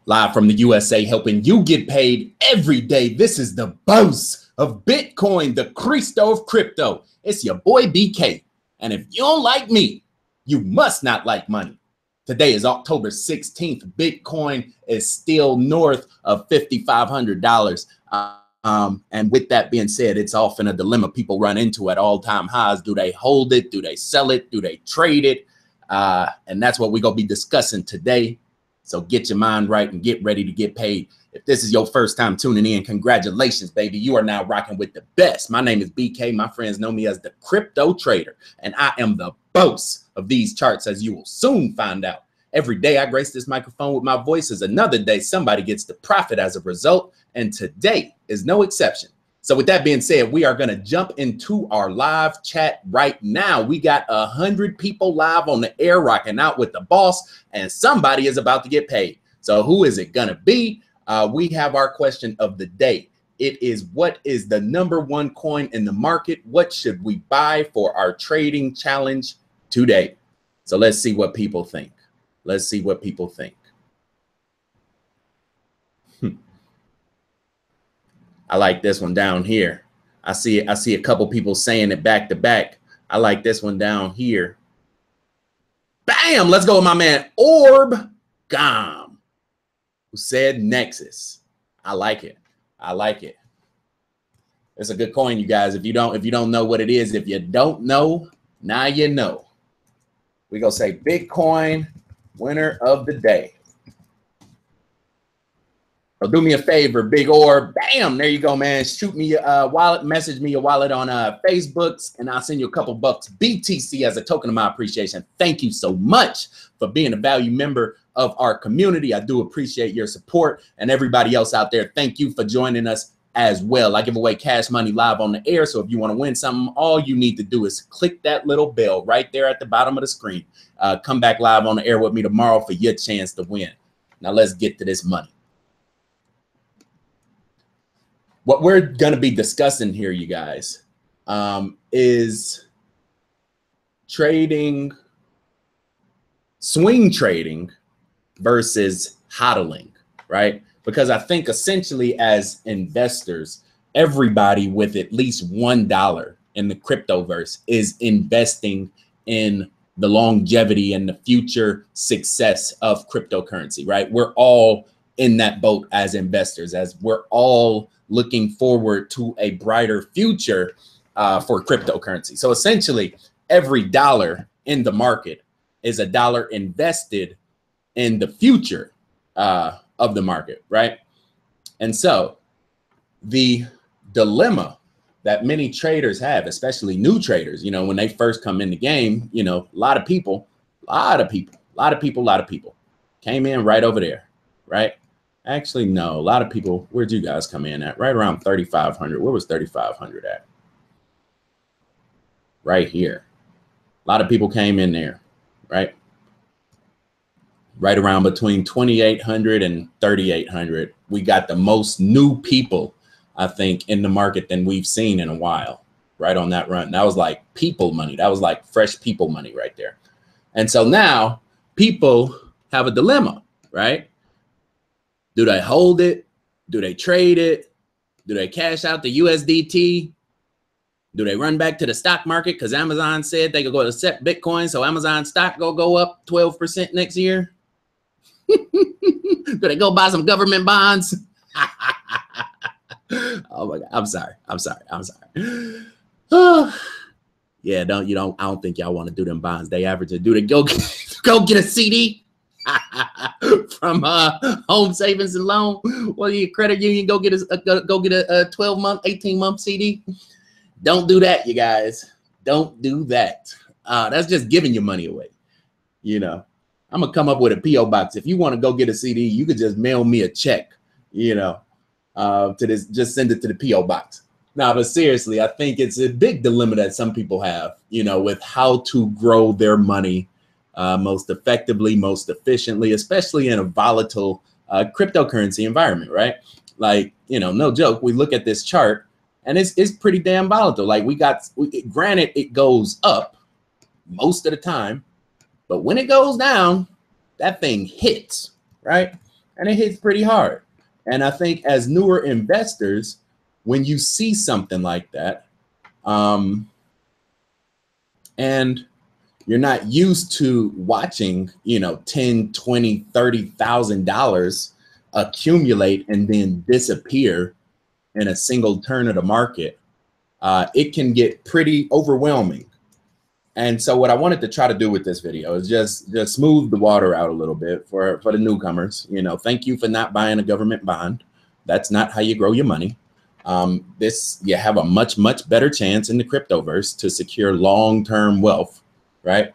Live from the USA, helping you get paid every day. This is the boss of Bitcoin, the Cristo of crypto. It's your boy BK. And if you don't like me, you must not like money. Today is October 16th. Bitcoin is still north of $5,500. And with that being said, it's often a dilemma people run into at all-time highs. Do they hold it? Do they sell it? Do they trade it? And that's what we're going to be discussing today. So get your mind right and get ready to get paid. If this is your first time tuning in, congratulations, baby. You are now rocking with the best. My name is BK. My friends know me as the Crypto Trader, and I am the boss of these charts, as you will soon find out. Every day I grace this microphone with my voice is another day somebody gets to profit as a result, and today is no exception. So with that being said, we are going to jump into our live chat right now. We got 100 people live on the air rocking out with the boss, and somebody is about to get paid. So who is it going to be? We have our question of the day. It is, what is the #1 coin in the market? What should we buy for our trading challenge today? So let's see what people think. Let's see what people think. I like this one down here. I see a couple people saying it back to back. I like this one down here. Bam! Let's go with my man Orb Gom, who said Nexus. I like it. I like it. It's a good coin, you guys. If you don't know what it is, if you don't know, now you know. We gonna say Bitcoin winner of the day. So do me a favor, Big Orb. Bam, there you go, man. Shoot me a wallet, message me a wallet on Facebooks, and I'll send you a couple bucks BTC as a token of my appreciation. Thank you so much for being a value member of our community. I do appreciate your support, and everybody else out there, thank you for joining us as well. I give away cash money live on the air, so if you want to win something, all you need to do is click that little bell right there at the bottom of the screen. Come back live on the air with me tomorrow for your chance to win. Now let's get to this money. What we're going to be discussing here, you guys, is trading, swing trading versus hodling, right? Because I think essentially as investors, everybody with at least $1 in the cryptoverse is investing in the longevity and the future success of cryptocurrency, right? We're all in that boat as investors, as we're all looking forward to a brighter future for cryptocurrency. So essentially, every dollar in the market is a dollar invested in the future of the market, right? And so the dilemma that many traders have, especially new traders, you know, when they first come in the game, you know, a lot of people came in right over there, right? Actually, no, a lot of people, where'd you guys come in at? Right around 3,500. Where was 3,500 at? Right here. A lot of people came in there, right? Right around between 2,800 and 3,800. We got the most new people, I think, in the market than we've seen in a while, right on that run. That was like people money. That was like fresh people money right there. And so now people have a dilemma, right? Do they hold it? Do they trade it? Do they cash out the USDT? Do they run back to the stock market because Amazon said they could go to set Bitcoin, so Amazon stock go up 12% next year? Do they go buy some government bonds? Oh my God, I'm sorry. Yeah, I don't think y'all want to do them bonds. They average it. Do they go get a CD? From Home Savings and Loan? Well, your credit union go get a 12-month, 18-month CD. Don't do that, you guys. Don't do that. That's just giving your money away. You know, I'm gonna come up with a PO box. If you want to go get a CD, you could just mail me a check. You know, to this, just send it to the PO box. Now, but seriously, I think it's a big dilemma that some people have. You know, with how to grow their money most effectively, most efficiently, especially in a volatile cryptocurrency environment, right? Like, you know, no joke. We look at this chart and it's pretty damn volatile. Like granted, it goes up most of the time, but when it goes down, that thing hits, right? and it hits pretty hard. And I think as newer investors, when you see something like that, and you're not used to watching, you know, 10, 20, $30,000 accumulate and then disappear in a single turn of the market, it can get pretty overwhelming. And so what I wanted to try to do with this video is just smooth the water out a little bit for the newcomers. You know, thank you for not buying a government bond. That's not how you grow your money. You have a much better chance in the cryptoverse to secure long-term wealth, right?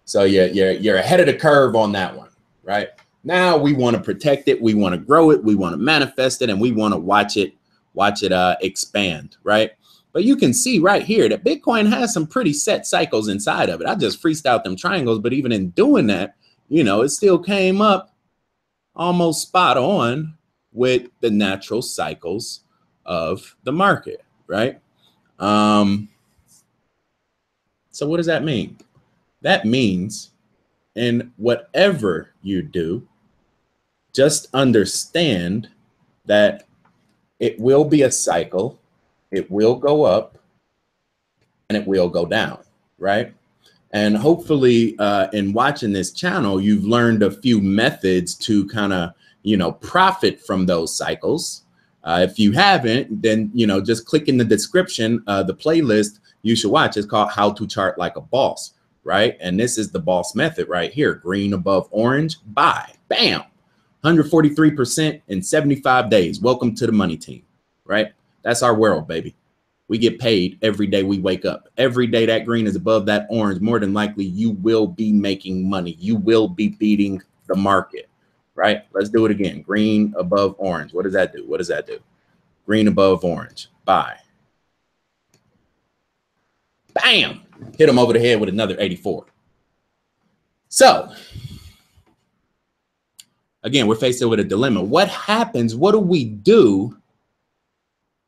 So you're ahead of the curve on that one, right? Now we want to protect it, we want to grow it, we want to manifest it, and we want to watch it expand, right? But you can see right here that Bitcoin has some pretty set cycles inside of it. I just freestyled them triangles, but even in doing that, you know, it still came up almost spot on with the natural cycles of the market, right? So what does that mean? That means in whatever you do, just understand that it will be a cycle, it will go up, and it will go down, right? And hopefully in watching this channel, you've learned a few methods to kind of, you know, profit from those cycles. If you haven't, then, you know, just click in the description, the playlist you should watch is called How to Chart Like a Boss, right? And this is the boss method right here. Green above orange, buy, bam, 143% in 75 days. Welcome to the money team, right? That's our world, baby. We get paid every day we wake up. Every day that green is above that orange, more than likely you will be making money. You will be beating the market, right? Let's do it again. Green above orange. What does that do? What does that do? Green above orange, buy. Bam, hit him over the head with another 84. So again, we're faced with a dilemma. What happens? What do we do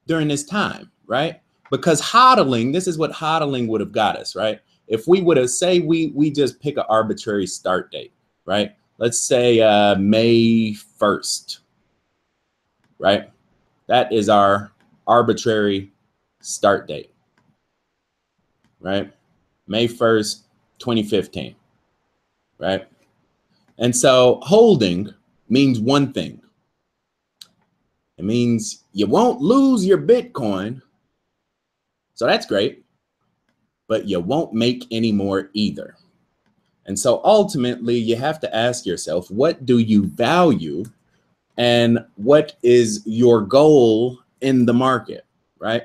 during this time, right? Because HODLing, this is what HODLing would have got us, right? If we would have, say we just pick an arbitrary start date, right? Let's say May 1st, right? That is our arbitrary start date, right? May 1st, 2015, right? And so holding means one thing. It means you won't lose your Bitcoin. So that's great, but you won't make any more either. And so ultimately you have to ask yourself, what do you value and what is your goal in the market, right?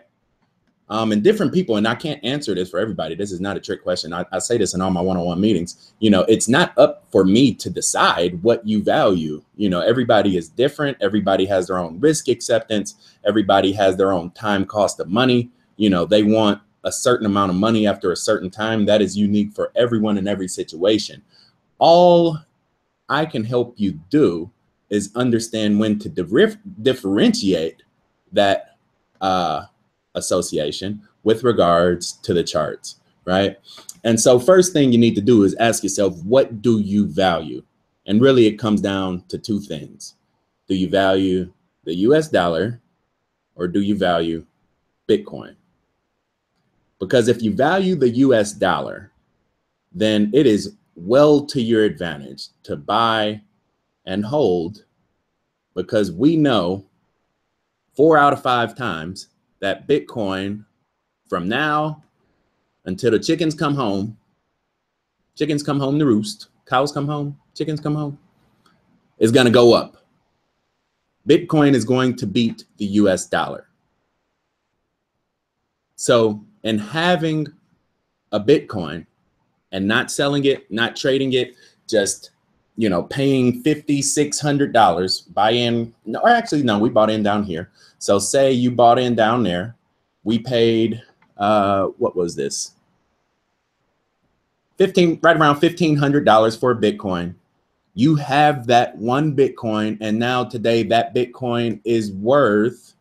And different people, and I can't answer this for everybody. This is not a trick question. I say this in all my one-on-one meetings. You know, it's not up for me to decide what you value. You know, everybody is different. Everybody has their own risk acceptance. Everybody has their own time cost of money. You know, they want a certain amount of money after a certain time. That is unique for everyone in every situation. All I can help you do is understand when to differentiate that association with regards to the charts, right? And so first thing you need to do is ask yourself, what do you value? And really it comes down to two things. Do you value the US dollar or do you value Bitcoin? Because if you value the US dollar, then it is well to your advantage to buy and hold, because we know 4 out of 5 times that Bitcoin, from now until the chickens come home to roost, cows come home, chickens come home, is going to go up. Bitcoin is going to beat the US dollar. So in having a Bitcoin and not selling it, not trading it, just, you know, paying $5,600, buy in, no, or actually, no, we bought in down here. So say you bought in down there, we paid, what was this? Right around $1,500 for a Bitcoin. You have that one Bitcoin, and now today that Bitcoin is worth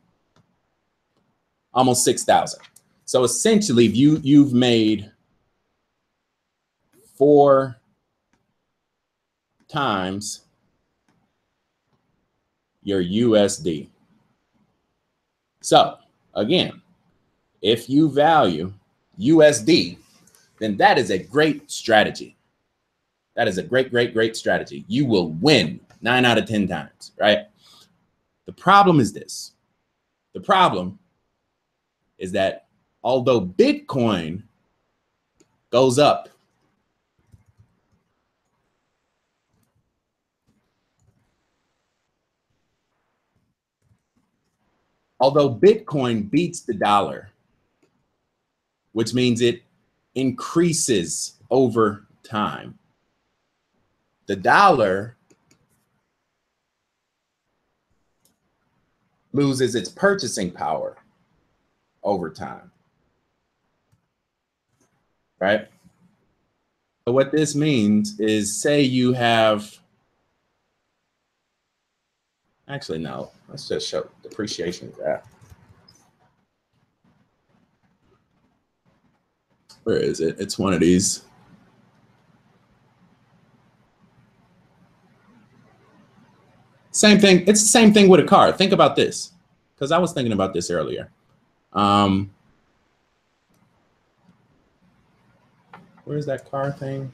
almost 6,000. So essentially, you've made 4 times your USD. So again, if you value USD, then that is a great strategy. That is a great strategy. You will win 9 out of 10 times, right? The problem is this. The problem is that although Bitcoin goes up, although Bitcoin beats the dollar, which means it increases over time, the dollar loses its purchasing power over time, right? So what this means is, say you have, actually, no, let's just show depreciation graph. Where is it? It's one of these. Same thing. It's the same thing with a car. Think about this, because I was thinking about this earlier. Where's that car thing?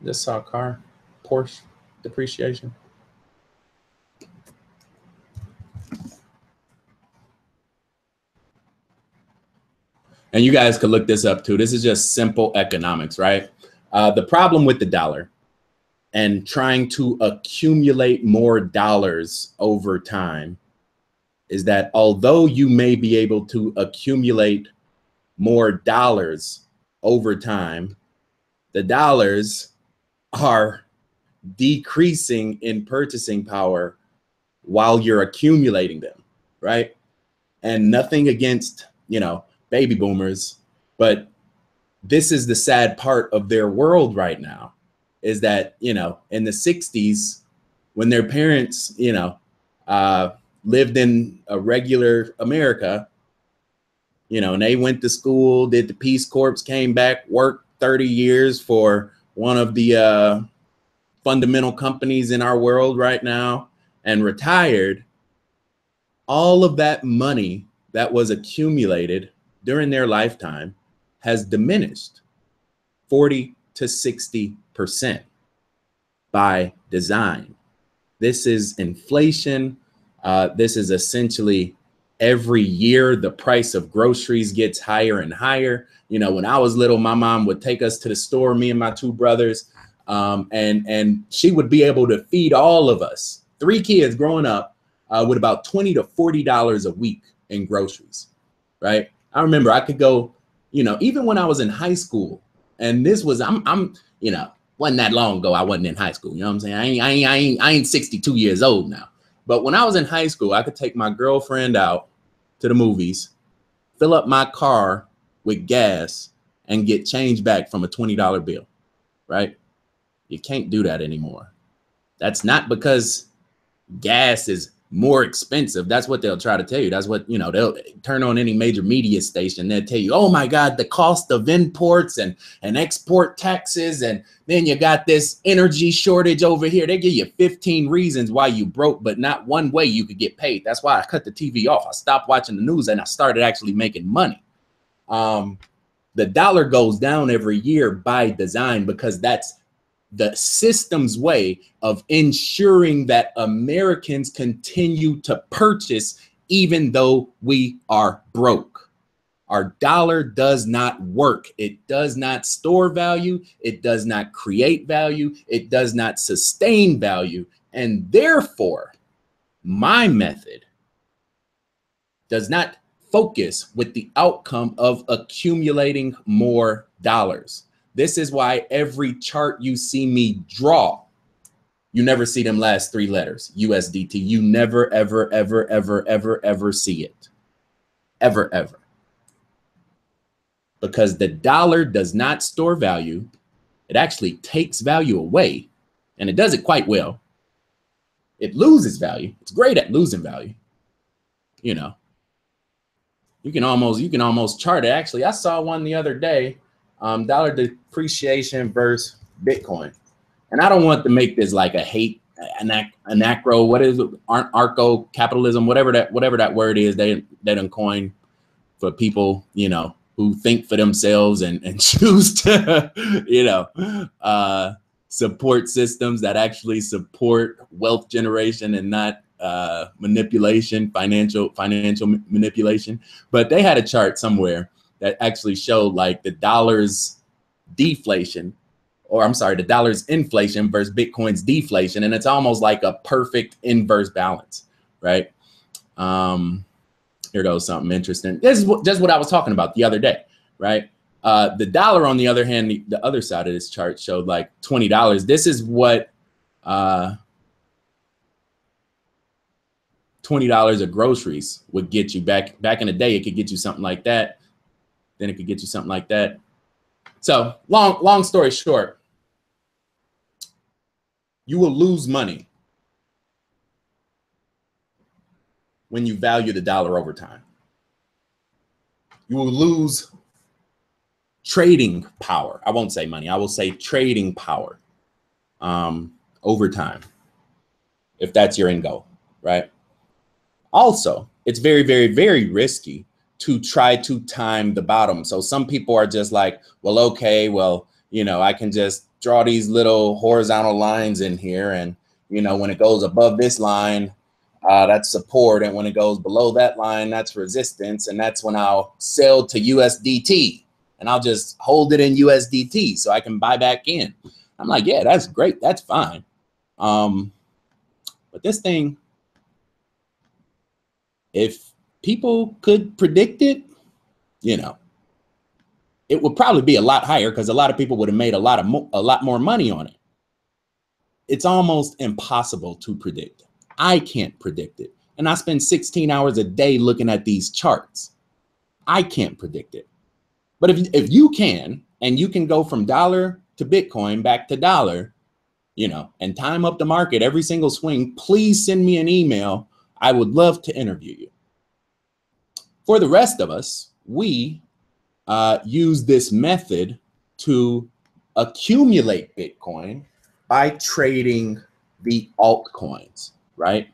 Just saw a car, Porsche depreciation. And you guys could look this up too. This is just simple economics, right? The problem with the dollar and trying to accumulate more dollars over time is that although you may be able to accumulate more dollars over time, the dollars are decreasing in purchasing power while you're accumulating them, right? And nothing against, you know, baby boomers, but this is the sad part of their world right now, is that, you know, in the 60s, when their parents, you know, lived in a regular America, you know, and they went to school, did the Peace Corps, came back, worked 30 years for one of the fundamental companies in our world right now, and retired. All of that money that was accumulated during their lifetime has diminished 40 to 60% by design. This is inflation. This is essentially every year the price of groceries gets higher and higher. You know, when I was little, my mom would take us to the store, me and my 2 brothers, and she would be able to feed all of us, 3 kids growing up, with about $20 to $40 a week in groceries, right? I remember I could go, you know, even when I was in high school, and this was, I'm, you know, wasn't that long ago. I wasn't in high school. You know what I'm saying? I ain't 62 years old now. But when I was in high school, I could take my girlfriend out to the movies, fill up my car with gas, and get change back from a $20 bill, right? You can't do that anymore. That's not because gas is more expensive. That's what they'll try to tell you. That's what, you know, they'll turn on any major media station. They'll tell you, oh my God, the cost of imports and export taxes. And then you got this energy shortage over here. They give you 15 reasons why you broke, but not one way you could get paid. That's why I cut the TV off. I stopped watching the news and I started actually making money. The dollar goes down every year by design, because that's the system's way of ensuring that Americans continue to purchase even though we are broke. Our dollar does not work. It does not store value. It does not create value. It does not sustain value. And therefore, my method does not focus with the outcome of accumulating more dollars. This is why every chart you see me draw, you never see them last 3 letters, USDT. You never, ever, ever, ever, ever, ever see it. Ever, ever. Because the dollar does not store value. It actually takes value away, and it does it quite well. It loses value. It's great at losing value. You know, you can almost chart it. Actually, I saw one the other day. Dollar depreciation versus Bitcoin. And I don't want to make this like a hate anacro, what is it? Arco capitalism, whatever that word is, they done coin for people, you know, who think for themselves and choose to, you know, support systems that actually support wealth generation and not manipulation, financial manipulation. But they had a chart somewhere that actually showed like the dollar's deflation, or I'm sorry, the dollar's inflation versus Bitcoin's deflation. And it's almost like a perfect inverse balance, right? Here goes something interesting. This is just what I was talking about the other day, right? The dollar, on the other hand, the other side of this chart showed like $20. This is what $20 of groceries would get you back in the day. It could get you something like that. Then it could get you something like that. So long story short, you will lose money when you value the dollar over time. You will lose trading power. I won't say money. I will say trading power over time, if that's your end goal, right? Also, it's very, very, very risky to try to time the bottom. So some people are just like, well, okay, well, you know, I can just draw these little horizontal lines in here. And, you know, when it goes above this line, that's support. And when it goes below that line, that's resistance. And that's when I'll sell to USDT and I'll just hold it in USDT so I can buy back in. I'm like, yeah, that's great. That's fine. But this thing, if people could predict it, you know, it would probably be a lot higher because a lot of people would have made a lot more money on it. It's almost impossible to predict. I can't predict it. And I spend 16 hours a day looking at these charts. I can't predict it. But if you can, and you can go from dollar to Bitcoin back to dollar, you know, and time up the market every single swing, please send me an email. I would love to interview you. For the rest of us, we use this method to accumulate Bitcoin by trading the altcoins, right?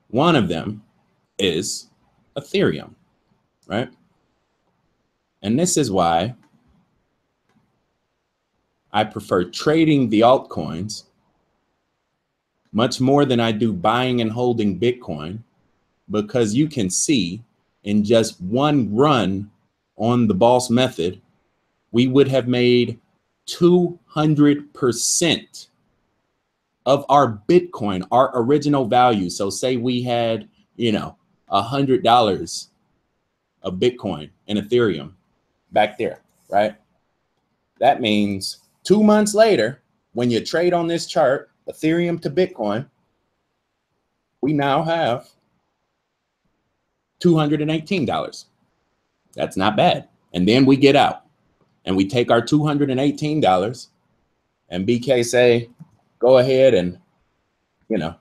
One of them is Ethereum, right? And this is why I prefer trading the altcoins much more than I do buying and holding Bitcoin, because you can see in just one run on the boss method, we would have made 200% of our Bitcoin, our original value. So say we had, you know, $100 of Bitcoin in Ethereum back there, right? That means 2 months later, when you trade on this chart, Ethereum to Bitcoin, we now have $218. That's not bad. And then we get out and we take our $218 and BK say, go ahead and, you know,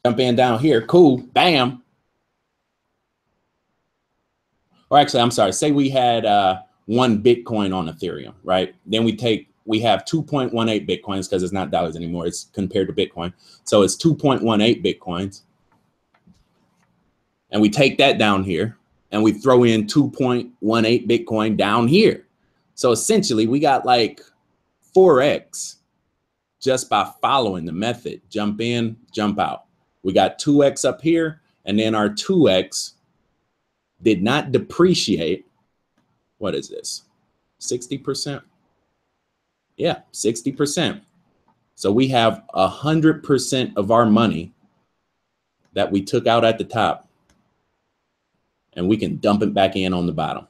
jump in down here. Cool. Bam. Or actually, I'm sorry. Say we had 1 Bitcoin on Ethereum, right? Then we have 2.18 Bitcoins because it's not dollars anymore. It's compared to Bitcoin. So it's 2.18 Bitcoins. And we take that down here and we throw in 2.18 Bitcoin down here. So essentially we got like 4x just by following the method. Jump in, jump out. We got 2x up here, and then our 2x did not depreciate. What is this? 60%? Yeah, 60%. So we have 100% of our money that we took out at the top, and we can dump it back in on the bottom.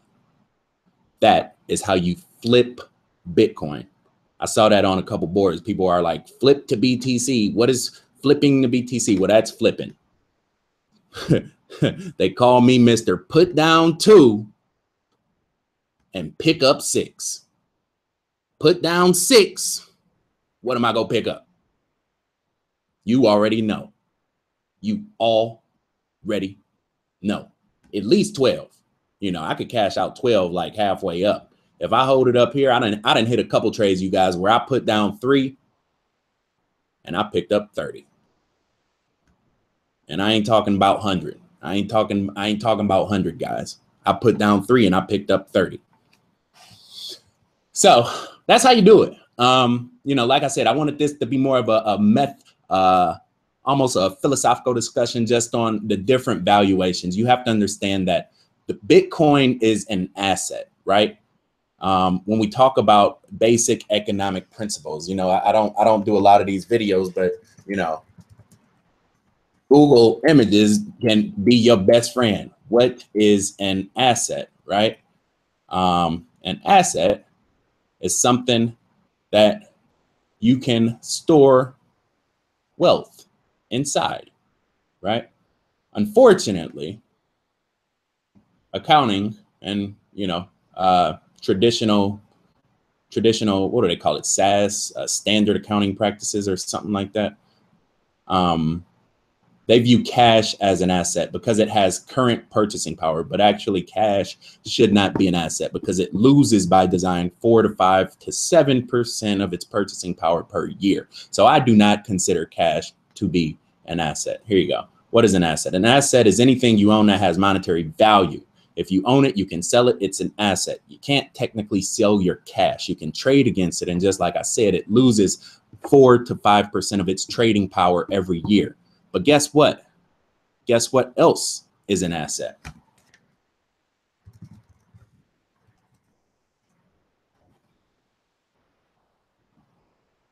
That is how you flip Bitcoin. I saw that on a couple boards. People are like, flip to BTC. What is flipping to BTC? Well, that's flipping. They call me Mr. Put Down 2 and pick up 6. Put down 6. What am I going to pick up? You already know. You already know. At least 12. You know, I could cash out 12 like halfway up. If I hold it up here, I done hit a couple trades, you guys, where I put down 3 and I picked up 30. And I ain't talking about 100. I ain't talking about 100, guys. I put down 3 and I picked up 30. So that's how you do it. You know, like I said, I wanted this to be more of almost a philosophical discussion just on the different valuations. You have to understand that the Bitcoin is an asset, right? When we talk about basic economic principles, you know, I don't do a lot of these videos, but you know, Google Images can be your best friend. What is an asset, right? An asset is something that you can store wealth inside, right? Unfortunately, accounting and, you know, traditional, what do they call it? SAS, standard accounting practices or something like that. They view cash as an asset because it has current purchasing power, but actually cash should not be an asset because it loses by design 4 to 5 to 7% of its purchasing power per year. So I do not consider cash to be an asset. Here you go. What is an asset? An asset is anything you own that has monetary value. If you own it, you can sell it. It's an asset. You can't technically sell your cash. You can trade against it. And just like I said, it loses 4 to 5% of its trading power every year. But guess what? Guess what else is an asset?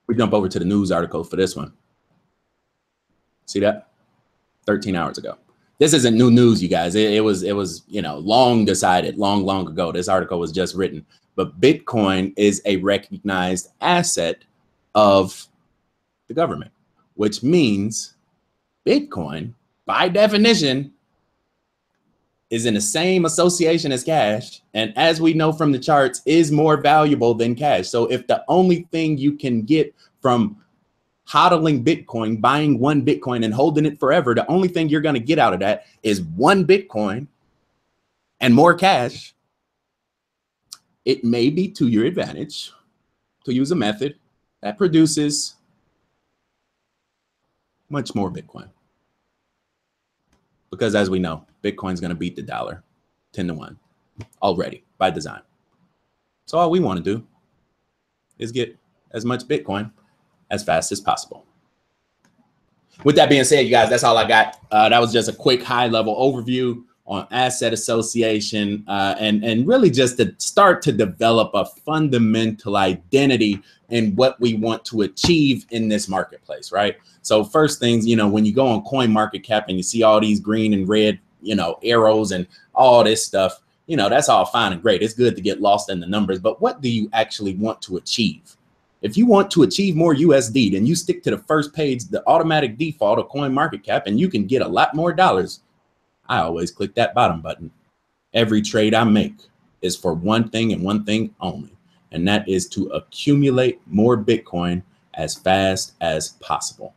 We jump over to the news article for this one. See that? 13 hours ago. This isn't new news, you guys. It was, you know, long decided, long ago. This article was just written. But Bitcoin is a recognized asset of the government, which means Bitcoin, by definition, is in the same association as cash. And as we know from the charts, is more valuable than cash. So if the only thing you can get from hodling Bitcoin, buying 1 Bitcoin and holding it forever, the only thing you're going to get out of that is 1 Bitcoin and more cash, it may be to your advantage to use a method that produces much more Bitcoin. Because as we know, Bitcoin's going to beat the dollar 10 to 1 already by design. So all we want to do is get as much Bitcoin as fast as possible. With that being said, you guys, that's all I got. That was just a quick high level overview on asset association and really just to start to develop a fundamental identity in what we want to achieve in this marketplace, right? So first things, you know, when you go on CoinMarketCap and you see all these green and red, you know, arrows and all this stuff, you know, that's all fine and great. It's good to get lost in the numbers, but what do you actually want to achieve? If you want to achieve more USD, then you stick to the first page, the automatic default of CoinMarketCap, and you can get a lot more dollars. I always click that bottom button. Every trade I make is for one thing and one thing only, and that is to accumulate more Bitcoin as fast as possible,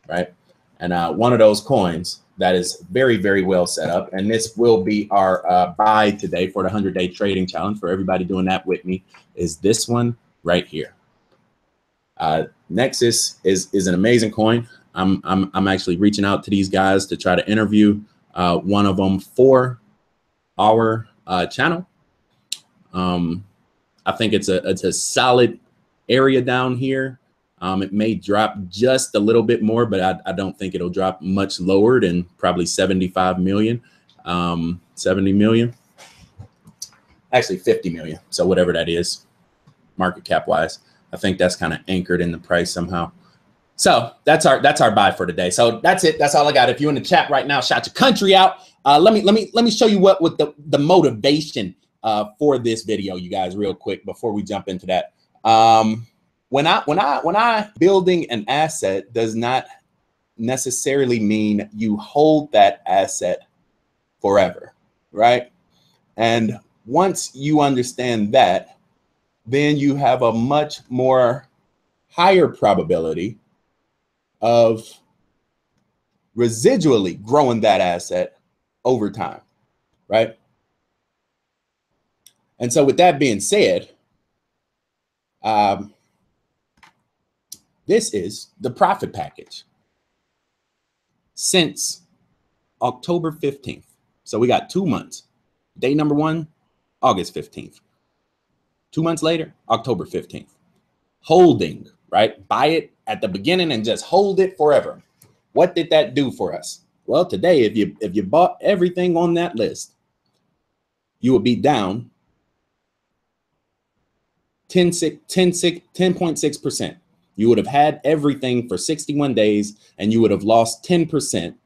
right? And one of those coins that is very, very well set up, and this will be our buy today for the 100-day trading challenge for everybody doing that with me, is this one right here. Nexus is an amazing coin. I'm actually reaching out to these guys to try to interview one of them for our channel. I think it's a solid area down here. It may drop just a little bit more, but I don't think it'll drop much lower than probably 75 million, 70 million, actually 50 million. So whatever that is, market cap wise, I think that's kind of anchored in the price somehow. So that's our buy for today. So that's it. That's all I got. If you're in the chat right now, shout your country out. Let me show you what the motivation for this video, you guys, real quick before we jump into that. When I building an asset does not necessarily mean you hold that asset forever, right? And once you understand that, then you have a much more higher probability of residually growing that asset over time, right? And so with that being said, This is the profit package since October 15th. So we got 2 months. Day number 1, August 15th. 2 months later, October 15th. Holding, right? Buy it at the beginning and just hold it forever. What did that do for us? Well, today, if you bought everything on that list, you would be down 10.6%. You would have had everything for 61 days and you would have lost 10%,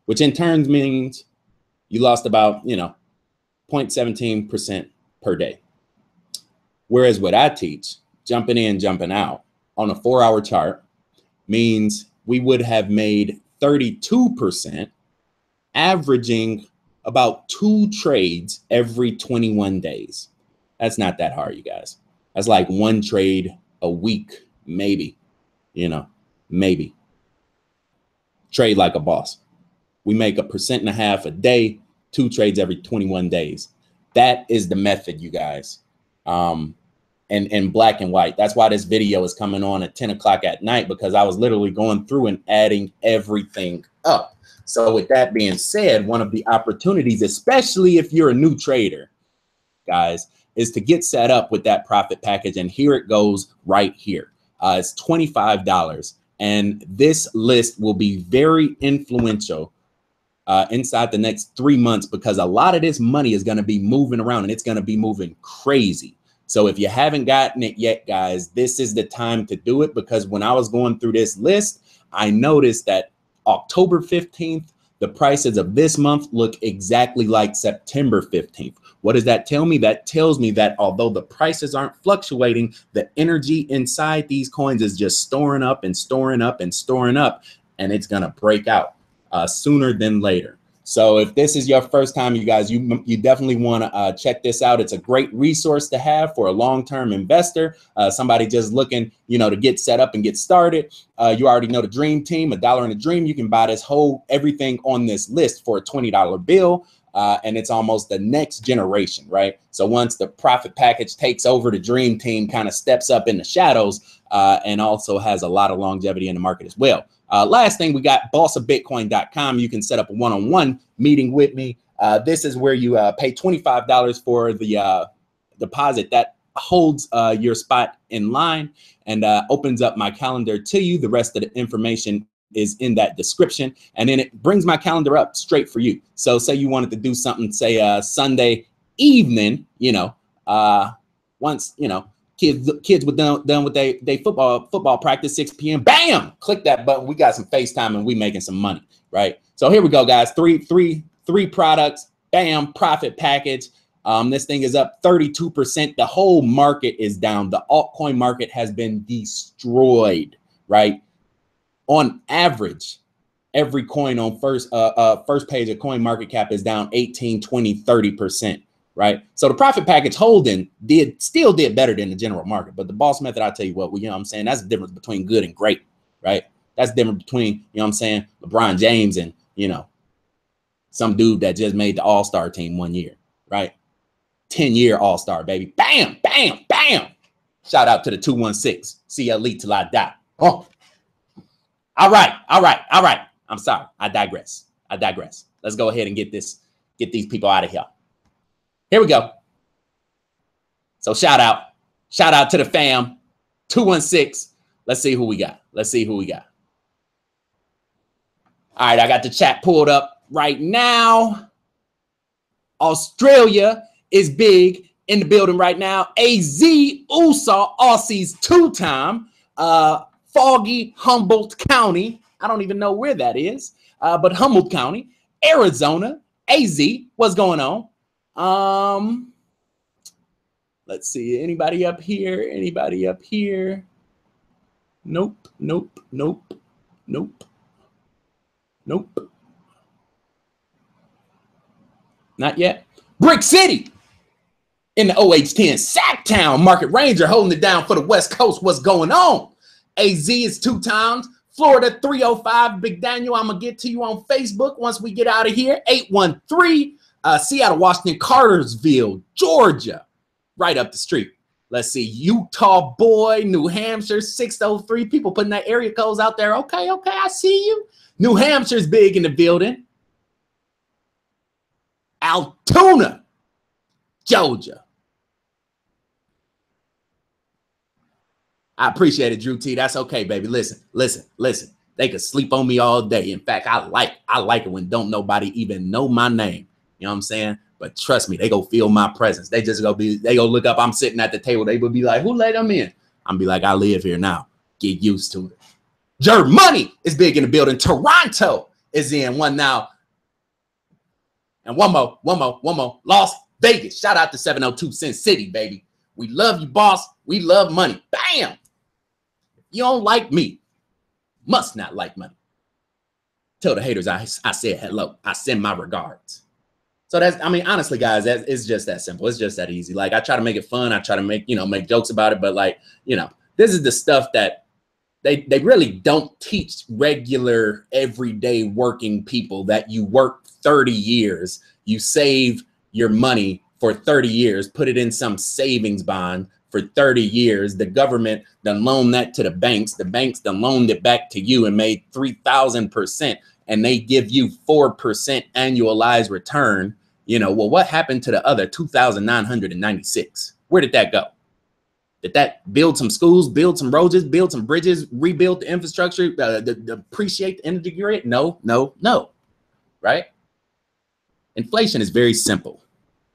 which in turn means you lost about, 0.17% per day. Whereas what I teach, jumping in, jumping out on a 4-hour chart, means we would have made 32%, averaging about 2 trades every 21 days. That's not that hard, you guys. That's like 1 trade a week, maybe, maybe. Trade like a boss. We make 1.5% a day, 2 trades every 21 days. That is the method, you guys. And black and white. That's why this video is coming on at 10 o'clock at night, because I was literally going through and adding everything up. So with that being said, one of the opportunities, especially if you're a new trader, guys, is to get set up with that profit package. And here it goes right here. It's $25. And this list will be very influential inside the next 3 months, because a lot of this money is going to be moving around and it's going to be moving crazy. So if you haven't gotten it yet, guys, this is the time to do it, because when I was going through this list, I noticed that October 15th, the prices of this month look exactly like September 15th. What does that tell me? That tells me that although the prices aren't fluctuating, the energy inside these coins is just storing up and storing up and storing up, and it's going to break out sooner than later. So if this is your first time, you guys, you definitely want to check this out. It's a great resource to have for a long-term investor, somebody just looking, to get set up and get started. You already know the dream team, $1 in a dream. You can buy this whole everything on this list for a $20 bill. And it's almost the next generation, right? So once the profit package takes over, the dream team kind of steps up in the shadows and also has a lot of longevity in the market as well. Last thing, we got bossofbitcoin.com. You can set up a one-on-one meeting with me. This is where you pay $25 for the deposit that holds your spot in line and opens up my calendar to you. The rest of the information is in that description, and then it brings my calendar up straight for you. So say you wanted to do something, say Sunday evening, once kids were done with their football practice, 6 p.m. Bam! Click that button. We got some FaceTime and we making some money, right? So here we go, guys. Three products. Bam! Profit package. This thing is up 32%. The whole market is down. The altcoin market has been destroyed, right? On average, every coin on first page of CoinMarketCap is down 18, 20, 30%, right? So the profit package holding still did better than the general market. But the boss method, I'll tell you what, that's the difference between good and great, right? That's the difference between, LeBron James and, some dude that just made the all-star team 1 year, right? 10-year all-star, baby. Bam, bam, bam. Shout out to the 216. CLE till I die. Oh. All right. I'm sorry. I digress. Let's go ahead and get these people out of here. Here we go. So shout out to the fam, 216. Let's see who we got. All right, I got the chat pulled up right now. Australia is big in the building right now. AZ USA Aussies 2-time. Foggy Humboldt County. I don't even know where that is, but Humboldt County, Arizona. AZ, what's going on? Let's see. Anybody up here? Nope. Not yet. Brick City in the OH10. Sacktown Market Ranger holding it down for the West Coast. What's going on? AZ is 2 times. Florida 305. Big Daniel, I'm going to get to you on Facebook once we get out of here. 813. Seattle, Washington, Cartersville, Georgia. Right up the street. Let's see, Utah boy, New Hampshire 603. People putting that area codes out there. Okay, I see you. New Hampshire's big in the building. Altoona, Georgia. I appreciate it, Drew T. That's okay, baby. Listen. They could sleep on me all day. In fact, I like it when don't nobody even know my name. You know what I'm saying? But trust me, they go feel my presence. They go look up. I'm sitting at the table. They will be like, who let them in? I'm be like, I live here now. Get used to it. Germany is big in the building. Toronto is in one now. And one more. Las Vegas. Shout out to 702 Sin City, baby. We love you, boss. We love money. Bam. If you don't like me, must not like money. Tell the haters I said hello. I send my regards. So that's, I mean, honestly, guys, it's just that simple. It's just that easy. Like, I try to make it fun. I try to make jokes about it. But like, this is the stuff that they really don't teach regular, everyday working people, that you work 30 years, you save your money for 30 years, put it in some savings bond for 30 years. The government done loaned that to the banks. The banks done loaned it back to you and made 3,000%, and they give you 4% annualized return. Well, what happened to the other 2,996? Where did that go? Did that build some schools, build some roads, build some bridges, rebuild the infrastructure, appreciate the energy grid? No, right? Inflation is very simple.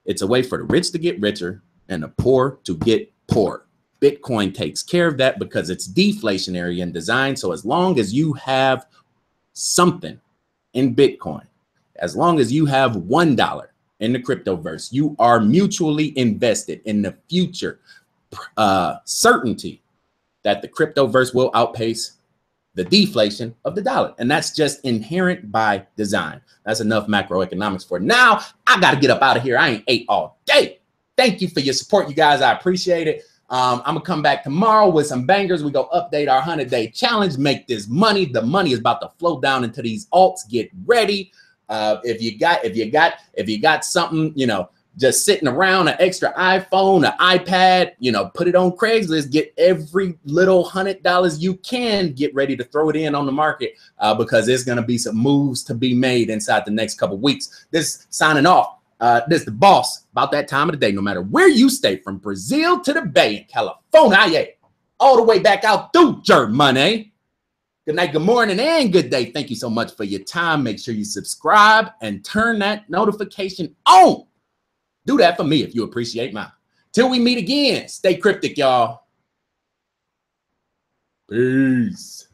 It's a way for the rich to get richer and the poor to get poorer. Bitcoin takes care of that because it's deflationary in design. So as long as you have something in Bitcoin, as long as you have $1 in the cryptoverse, you are mutually invested in the future certainty that the cryptoverse will outpace the deflation of the dollar. And that's just inherent by design. That's enough macroeconomics for now. I got to get up out of here. I ain't ate all day. Thank you for your support, you guys. I appreciate it. I'm going to come back tomorrow with some bangers. We go update our 100-day challenge, make this money. The money is about to flow down into these alts. Get ready. If you got something, just sitting around, an extra iPhone, an iPad, put it on Craigslist, get every little $100 you can, get ready to throw it in on the market because there's going to be some moves to be made inside the next couple of weeks. This signing off. This is the boss about that time of the day, no matter where you stay, from Brazil to the Bay in California, all the way back out through Germany. Good night, good morning, and good day. Thank you so much for your time. Make sure you subscribe and turn that notification on. Do that for me if you appreciate mine. Till we meet again, stay cryptic, y'all. Peace.